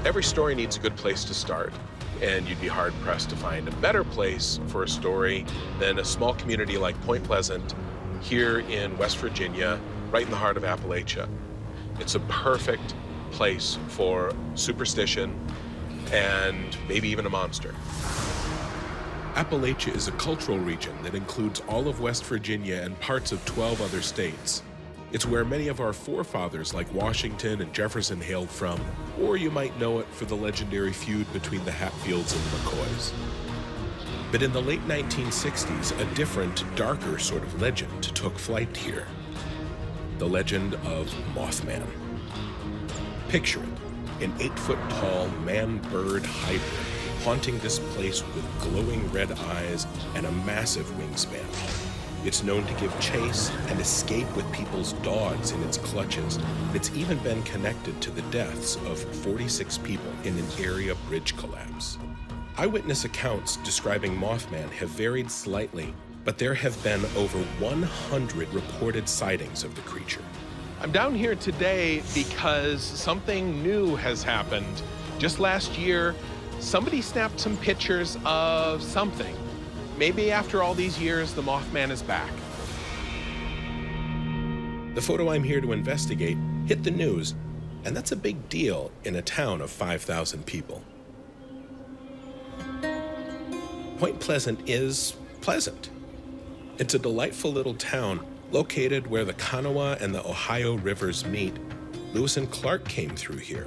Every story needs a good place to start, and you'd be hard-pressed to find a better place for a story than a small community like Point Pleasant here in West Virginia, right in the heart of Appalachia. It's a perfect place for superstition and maybe even a monster. Appalachia is a cultural region that includes all of West Virginia and parts of 12 other states. It's where many of our forefathers like Washington and Jefferson hailed from, or you might know it for the legendary feud between the Hatfields and the McCoys. But in the late 1960s, a different, darker sort of legend took flight here. The legend of Mothman. Picture it, an 8-foot-tall man-bird hybrid haunting this place with glowing red eyes and a massive wingspan. It's known to give chase and escape with people's dogs in its clutches. It's even been connected to the deaths of 46 people in an area bridge collapse. Eyewitness accounts describing Mothman have varied slightly, but there have been over 100 reported sightings of the creature. I'm down here today because something new has happened. Just last year, somebody snapped some pictures of something. Maybe after all these years, the Mothman is back. The photo I'm here to investigate hit the news, and that's a big deal in a town of 5,000 people. Point Pleasant is pleasant. It's a delightful little town located where the Kanawha and the Ohio rivers meet. Lewis and Clark came through here.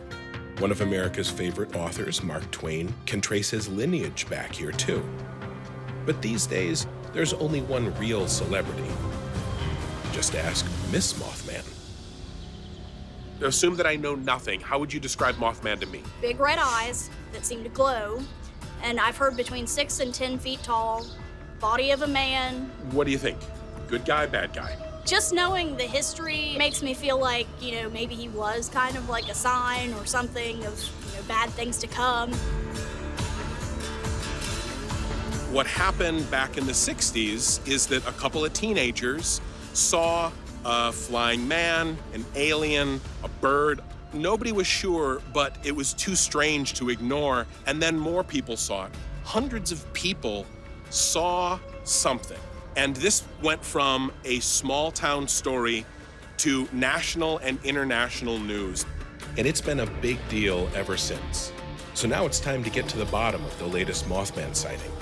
One of America's favorite authors, Mark Twain, can trace his lineage back here too. But these days, there's only one real celebrity. Just ask Miss Mothman. Assume that I know nothing. How would you describe Mothman to me? Big red eyes that seem to glow, and I've heard between 6 and 10 feet tall, body of a man. What do you think? Good guy, bad guy? Just knowing the history makes me feel like, maybe he was kind of like a sign or something of, bad things to come. What happened back in the 60s is that a couple of teenagers saw a flying man, an alien, a bird. Nobody was sure, but it was too strange to ignore. And then more people saw it. Hundreds of people saw something. And this went from a small town story to national and international news. And it's been a big deal ever since. So now it's time to get to the bottom of the latest Mothman sighting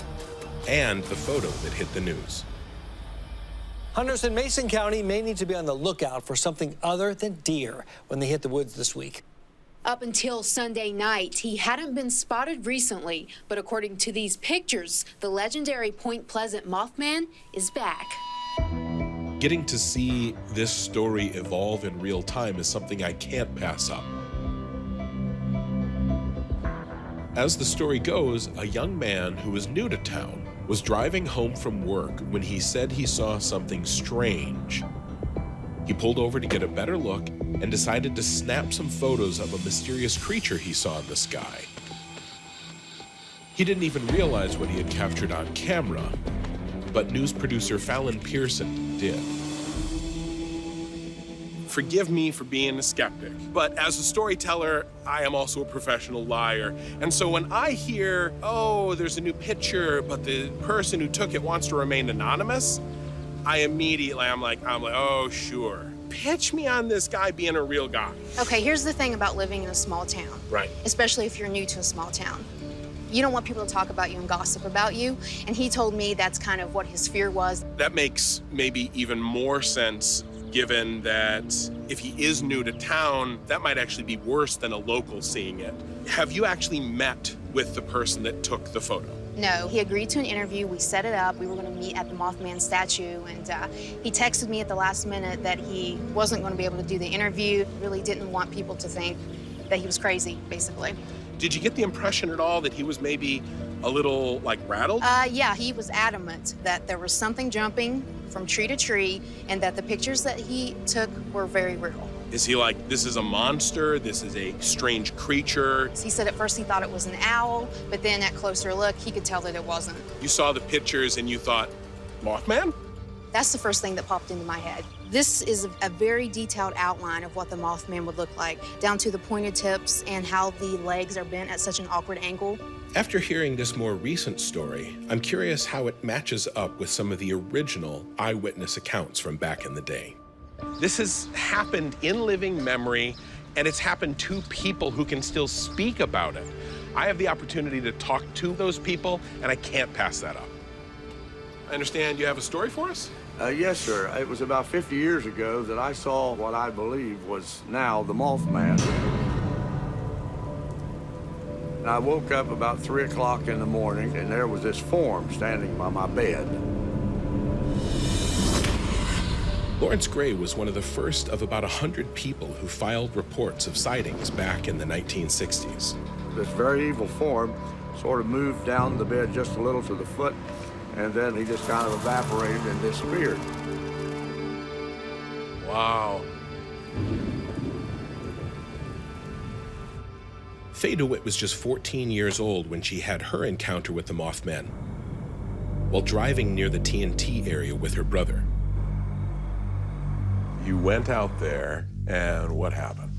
and the photo that hit the news. Hunters in Mason County may need to be on the lookout for something other than deer when they hit the woods this week. Up until Sunday night, he hadn't been spotted recently, but according to these pictures, the legendary Point Pleasant Mothman is back. Getting to see this story evolve in real time is something I can't pass up. As the story goes, a young man who was new to town was driving home from work when he said he saw something strange. He pulled over to get a better look and decided to snap some photos of a mysterious creature he saw in the sky. He didn't even realize what he had captured on camera, but news producer Fallon Pearson did. Forgive me for being a skeptic, but as a storyteller, I am also a professional liar. And so when I hear, oh, there's a new picture, but the person who took it wants to remain anonymous, I'm like, oh, sure. Pitch me on this guy being a real guy. Okay, here's the thing about living in a small town. Right. Especially if you're new to a small town. You don't want people to talk about you and gossip about you. And he told me that's kind of what his fear was. That makes maybe even more sense, given that if he is new to town, that might actually be worse than a local seeing it. Have you actually met with the person that took the photo? No, he agreed to an interview. We set it up. We were going to meet at the Mothman statue, and he texted me at the last minute that he wasn't going to be able to do the interview. Really didn't want people to think that he was crazy, basically. Did you get the impression at all that he was maybe a little, rattled? Yeah, he was adamant that there was something jumping from tree to tree and that the pictures that he took were very real. Is he like, this is a monster, this is a strange creature? He said at first he thought it was an owl, but then at closer look, he could tell that it wasn't. You saw the pictures and you thought, Mothman? That's the first thing that popped into my head. This is a very detailed outline of what the Mothman would look like, down to the pointed tips and how the legs are bent at such an awkward angle. After hearing this more recent story, I'm curious how it matches up with some of the original eyewitness accounts from back in the day. This has happened in living memory, and it's happened to people who can still speak about it. I have the opportunity to talk to those people, and I can't pass that up. I understand you have a story for us? Yes, sir. It was about 50 years ago that I saw what I believe was now the Mothman. And I woke up about 3 o'clock in the morning, and there was this form standing by my bed. Lawrence Gray was one of the first of about 100 people who filed reports of sightings back in the 1960s. This very evil form sort of moved down the bed just a little to the foot, and then he just kind of evaporated and disappeared. Wow. Faye DeWitt was just 14 years old when she had her encounter with the Mothman while driving near the TNT area with her brother. You went out there, and what happened?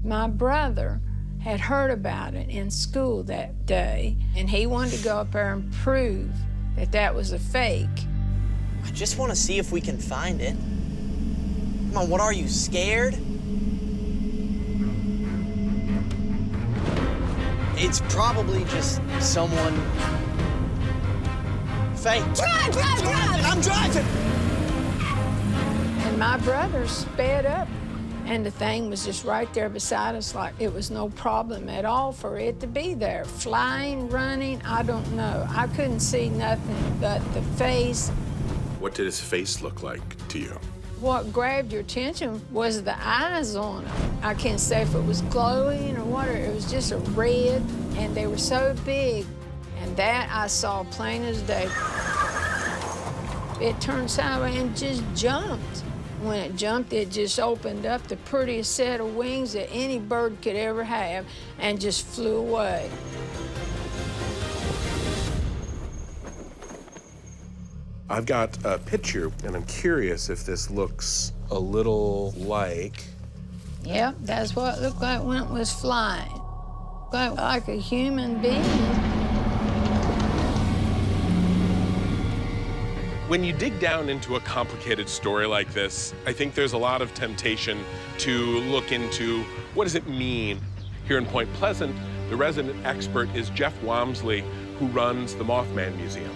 My brother had heard about it in school that day, and he wanted to go up there and prove that that was a fake. I just want to see if we can find it. Come on, what are you, scared? It's probably just someone... Faye. Drive! I'm driving! And my brother sped up, and the thing was just right there beside us, like it was no problem at all for it to be there. Flying, running, I don't know. I couldn't see nothing but the face. What did his face look like to you? What grabbed your attention was the eyes on it. I can't say if it was glowing or what, it was just a red, and they were so big. And that I saw plain as day. It turned sideways and just jumped. When it jumped, it just opened up the prettiest set of wings that any bird could ever have and just flew away. I've got a picture, and I'm curious if this looks a little like... Yep, that's what it looked like when it was flying. Like a human being. When you dig down into a complicated story like this, I think there's a lot of temptation to look into what does it mean? Here in Point Pleasant, the resident expert is Jeff Wamsley, who runs the Mothman Museum.